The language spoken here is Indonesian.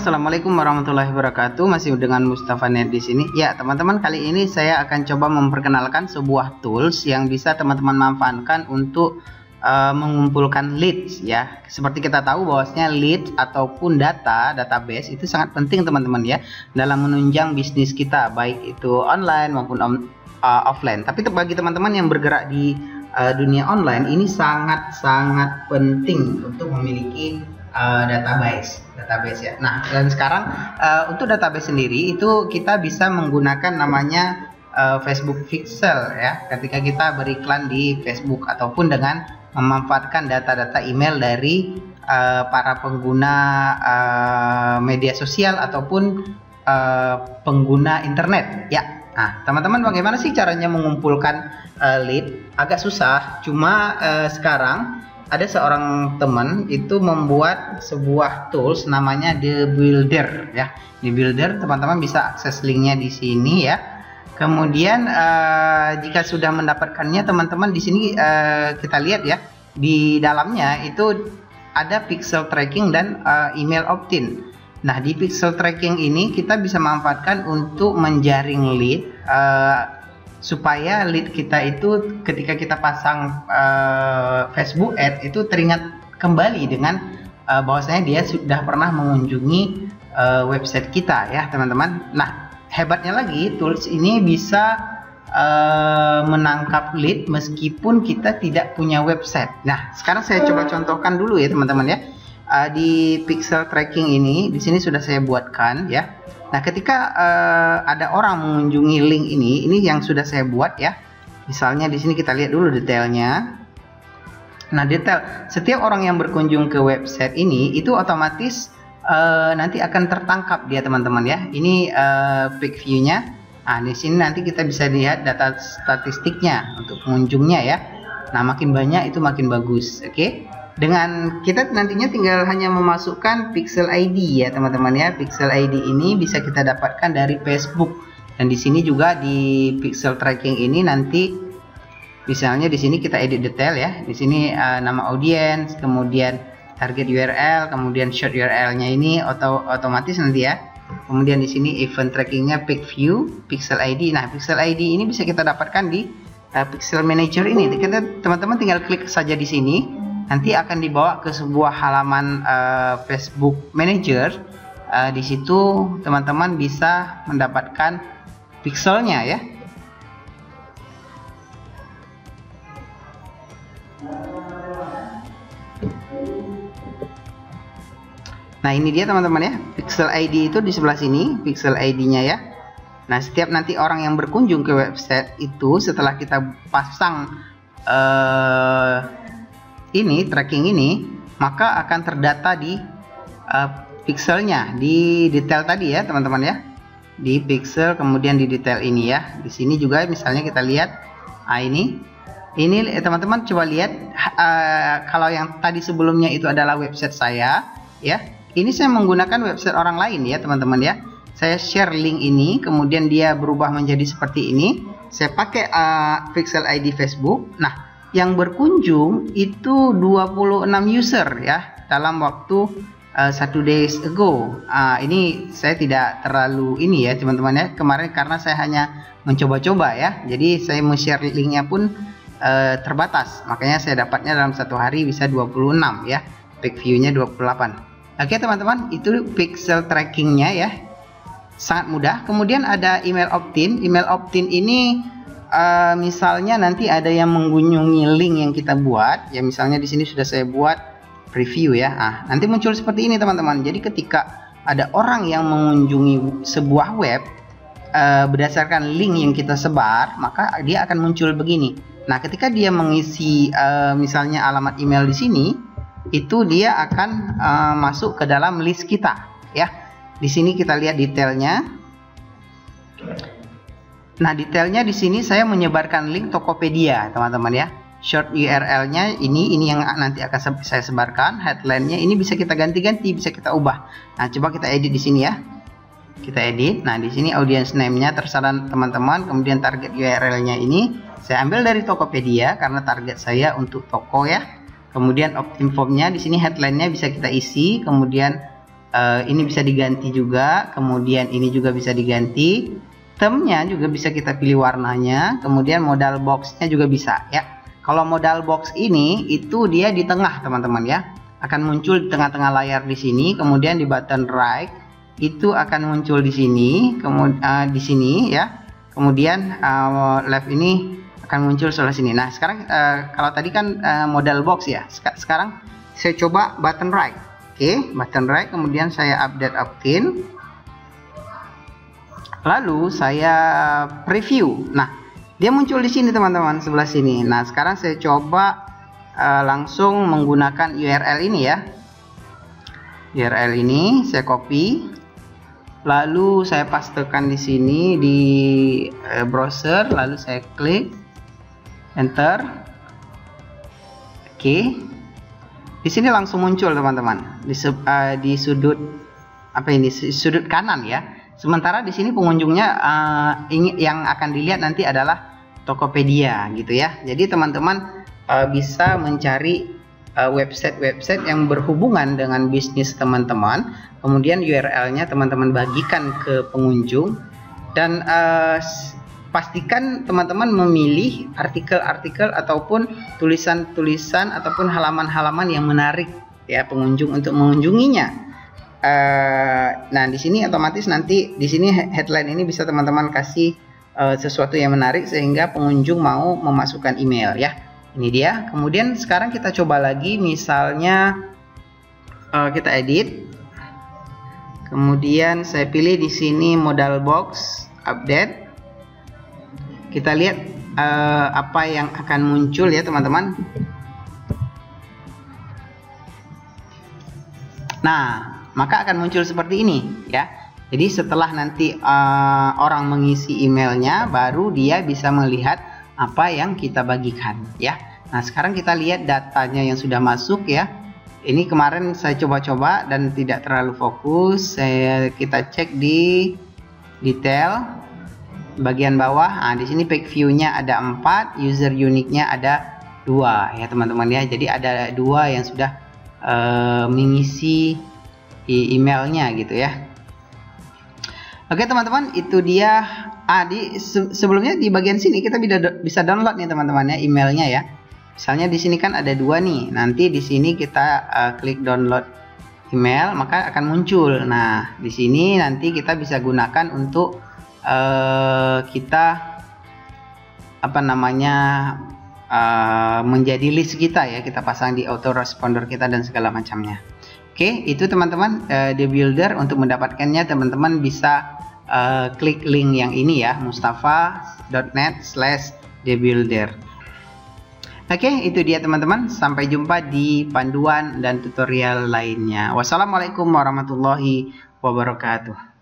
Assalamualaikum warahmatullahi wabarakatuh. Masih dengan Mustafa Net di sini. Ya, teman-teman, kali ini saya akan coba memperkenalkan sebuah tools yang bisa teman-teman manfaatkan untuk mengumpulkan leads ya. Seperti kita tahu bahwasanya leads ataupun database itu sangat penting teman-teman ya dalam menunjang bisnis kita, baik itu online maupun offline. Tapi bagi teman-teman yang bergerak di dunia online ini sangat-sangat penting untuk memiliki database ya. Nah, dan sekarang untuk database sendiri itu kita bisa menggunakan namanya Facebook Pixel ya. Ketika kita beriklan di Facebook ataupun dengan memanfaatkan data-data email dari para pengguna media sosial ataupun pengguna internet ya. Nah, teman-teman, bagaimana sih caranya mengumpulkan lead? Agak susah, cuma sekarang ada seorang teman itu membuat sebuah tools namanya The Builder ya. The Builder, teman-teman bisa akses linknya di sini ya. Kemudian jika sudah mendapatkannya, teman-teman di sini kita lihat ya, di dalamnya itu ada pixel tracking dan email opt-in. Nah, di pixel tracking ini kita bisa manfaatkan untuk menjaring lead supaya lead kita itu ketika kita pasang Facebook ad itu teringat kembali dengan bahwasanya dia sudah pernah mengunjungi website kita ya teman-teman. Nah, hebatnya lagi tools ini bisa menangkap lead meskipun kita tidak punya website. Nah, sekarang saya coba contohkan dulu ya teman-teman ya. Di pixel tracking ini di sini sudah saya buatkan ya. Nah, ketika ada orang mengunjungi link ini yang sudah saya buat ya. Misalnya di sini kita lihat dulu detailnya. Nah, detail setiap orang yang berkunjung ke website ini itu otomatis nanti akan tertangkap dia teman-teman ya. Ini peak view-nya. Nah, di sini nanti kita bisa lihat data statistiknya untuk pengunjungnya ya. Nah, makin banyak itu makin bagus. Oke. Dengan kita nantinya tinggal hanya memasukkan pixel ID ya teman-teman ya. Pixel ID ini bisa kita dapatkan dari Facebook. Dan di sini juga di pixel tracking ini nanti misalnya di sini kita edit detail ya. Di sini nama audience, kemudian target URL, kemudian short URL-nya ini otomatis nanti ya. Kemudian di sini event trackingnya peak view, pixel ID. Nah, pixel ID ini bisa kita dapatkan di pixel manager ini. Kita teman-teman tinggal klik saja di sini. Nanti akan dibawa ke sebuah halaman Facebook Manager. Di situ teman-teman bisa mendapatkan pixelnya ya. Nah, ini dia teman-teman ya. Pixel ID itu di sebelah sini, pixel ID-nya ya. Nah, setiap nanti orang yang berkunjung ke website itu setelah kita pasang ini tracking ini, maka akan terdata di pixelnya, di detail tadi ya teman-teman ya, di pixel kemudian di detail ini ya. Di sini juga misalnya kita lihat, ini teman-teman coba lihat, kalau yang tadi sebelumnya itu adalah website saya ya, ini saya menggunakan website orang lain ya teman-teman ya. Saya share link ini, kemudian dia berubah menjadi seperti ini. Saya pakai pixel ID Facebook. Nah, yang berkunjung itu 26 user ya dalam waktu 1 days ago. Ini saya tidak terlalu ini ya teman-teman ya, kemarin karena saya hanya mencoba-coba ya, jadi saya share linknya pun terbatas, makanya saya dapatnya dalam satu hari bisa 26 ya, peak view-nya 28. Oke teman-teman, itu pixel trackingnya ya, sangat mudah. Kemudian ada email opt-in. Email opt-in ini misalnya nanti ada yang mengunjungi link yang kita buat ya, misalnya di sini sudah saya buat preview ya. Nanti muncul seperti ini teman-teman. Jadi ketika ada orang yang mengunjungi sebuah web berdasarkan link yang kita sebar, maka dia akan muncul begini. Nah, ketika dia mengisi misalnya alamat email di sini, itu dia akan masuk ke dalam list kita ya. Di sini kita lihat detailnya. Nah, detailnya di sini saya menyebarkan link Tokopedia, teman-teman ya. Short URL-nya ini yang nanti akan saya sebarkan. Headline-nya ini bisa kita ganti-ganti, bisa kita ubah. Nah, coba kita edit di sini ya. Kita edit. Nah, di sini audience name-nya terserah teman-teman. Kemudian target URL-nya ini saya ambil dari Tokopedia karena target saya untuk toko ya. Kemudian opt-in form-nya di sini headline-nya bisa kita isi. Kemudian ini bisa diganti juga, kemudian ini juga bisa diganti. Theme-nya juga bisa kita pilih warnanya, kemudian modal box-nya juga bisa ya. Kalau modal box ini itu dia di tengah teman-teman ya, akan muncul di tengah-tengah layar di sini, kemudian di button right itu akan muncul di sini, kemudian di sini ya, kemudian left ini akan muncul sebelah sini. Nah sekarang kalau tadi kan modal box ya, sekarang saya coba button right. Oke, button right, kemudian saya update opt-in. Lalu saya preview. Nah, dia muncul di sini teman-teman, sebelah sini. Nah, sekarang saya coba langsung menggunakan URL ini ya. URL ini saya copy. Lalu saya pastekan di sini di browser, lalu saya klik enter. Oke. Di sini langsung muncul teman-teman. Di sudut apa ini? Sudut kanan ya. Sementara di sini pengunjungnya yang akan dilihat nanti adalah Tokopedia gitu ya. Jadi teman-teman bisa mencari website-website yang berhubungan dengan bisnis teman-teman. Kemudian URL-nya teman-teman bagikan ke pengunjung dan pastikan teman-teman memilih artikel-artikel ataupun tulisan-tulisan ataupun halaman-halaman yang menarik ya pengunjung untuk mengunjunginya. Nah di sini otomatis nanti di sini headline ini bisa teman-teman kasih sesuatu yang menarik sehingga pengunjung mau memasukkan email ya. Ini dia. Kemudian sekarang kita coba lagi, misalnya kita edit. Kemudian saya pilih di sini modal box update. Kita lihat apa yang akan muncul ya teman-teman. Nah maka akan muncul seperti ini ya. Jadi setelah nanti orang mengisi emailnya, baru dia bisa melihat apa yang kita bagikan ya. Nah sekarang kita lihat datanya yang sudah masuk ya. Ini kemarin saya coba-coba dan tidak terlalu fokus. Kita cek di detail bagian bawah. Nah di sini page view-nya ada 4, user unique-nya ada 2 ya teman-teman ya. Jadi ada 2 yang sudah mengisi emailnya gitu ya. Oke teman-teman, itu dia. Sebelumnya di bagian sini kita bisa download nih teman-teman ya emailnya ya. Misalnya di sini kan ada 2 nih. Nanti di sini kita klik download email, maka akan muncul. Nah di sini nanti kita bisa gunakan untuk kita apa namanya menjadi list kita ya. Kita pasang di autoresponder kita dan segala macamnya. Oke, itu teman-teman The Builder. Untuk mendapatkannya teman-teman bisa klik link yang ini ya, mustafa.net/thebuilder. Oke, itu dia teman-teman. Sampai jumpa di panduan dan tutorial lainnya. Wassalamualaikum warahmatullahi wabarakatuh.